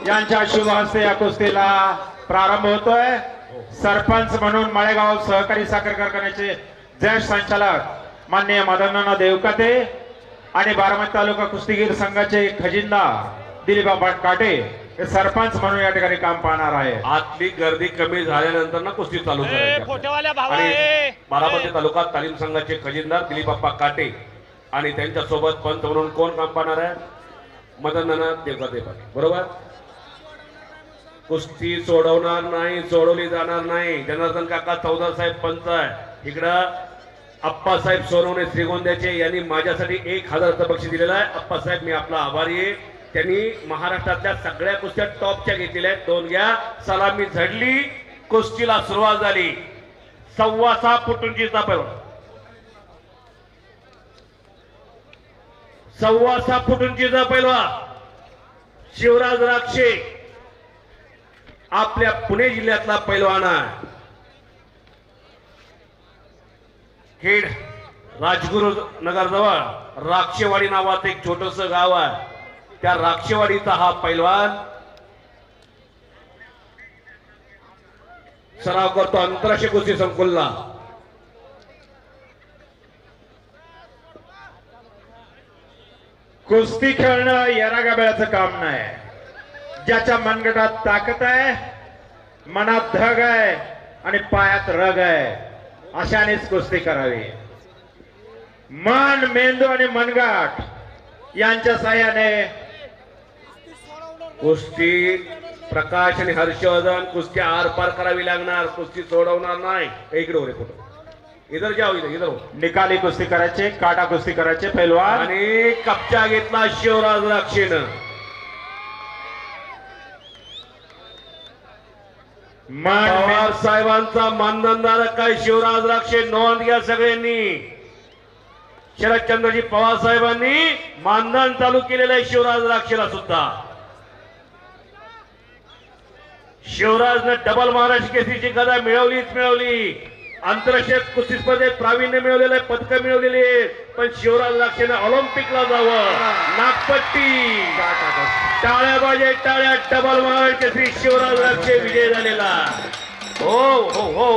यांच्या शुभ हस्ते या कुस्तीला प्रारंभ होतोय। सरपंच म्हणून माळेगाव सहकारी साखर कारखान्याचे ज्येष्ठ संचालक माननीय मदननाना देवकाते आणि बारामती तालुका कुस्तीगीर संघाचे खजिनदार दिलीपबाबा काटे हे सरपंच म्हणून या ठिकाणी काम पाहणार आहे। आतली गर्दी कमी झाल्यानंतर ना कुस्ती चालू करायची आणि बारामती तालुका तालीम संघाचे खजिनदार दिलीपबाबा काटे आणि त्यांच्या सोबत पंच म्हणून कोण काम पाहणार आहे? मदननाना देवकाते बरोबर। कुस्ती सोडवणार नाही, सोडवली जाणार नाही। जनार्दन काका चौधरी साहेब पंच आहे, इकडं अप्पासाहेब सोनवणे श्रीगोंद्याचे यांनी माझ्यासाठी 1000चं बक्षीस दिलेलं आहे। अप्पासाहेब मी आपला आभारी आहे, त्यांनी महाराष्ट्रातल्या सगळ्या कुस्त्या टॉपच्या घेतलेल्या आहेत। 2 घ्या, सलामी झडली, कुस्तीला सुरुवात झाली। 6.25 फूट उंचीचा पैलवान, 6.25 फूट उंचीचा पैलवान शिवराज राक्षे आपल्या पुणे जिल्ह्यातला पैलवान आहे। खेड राजगुरु नगर जवळ राक्षेवाडी नावाचं एक छोटस गाव आहे, त्या राक्षेवाडीचा हा पैलवान सराव करतो आंतरराष्ट्रीय कुस्ती संकुलला। कुस्ती खेळणं येरागाबेळाचं काम नाही। ज्याच्या मनगटात ताकद आहे, मनात धग आहे आणि पायात रग आहे, अशानेच कुस्ती करावी। मन, मेंदू आणि मनगट यांच्या साह्याने कुस्ती प्रकाश आणि हर्षवर्धन कुस्ती आर पार करावी लागणार, कुस्ती सोडवणार नाही। इकडे रे फोटो, इधर जाओ, इधर हो। निकाली कुस्ती करायचे, काटा कुस्ती करायचे पैलवान। आणि कपचा घेतला शिवराज राक्षेनं। पवार साहेबांचा मानधनधारक काय शिवराज राक्षे, नोंद घ्या सगळ्यांनी। शरदचंद्रजी पवार साहेबांनी मानधन चालू केलेलं आहे शिवराज राक्षेला सुद्धा। शिवराजने डबल महाराष्ट्र केसरीची गदा मिळवली। आंतरराष्ट्रीय कुस्ती स्पर्धेत प्रावीण्य मिळवलेले, पदक मिळवलेले, पण शिवराज राक्षेने ऑलिम्पिकला जावं। नागपट्टी टाळ्या बाजे टाळ्या, डबल महाराष्ट्र केसरी शिवराज राक्षे विजय झालेला। हो हो हो।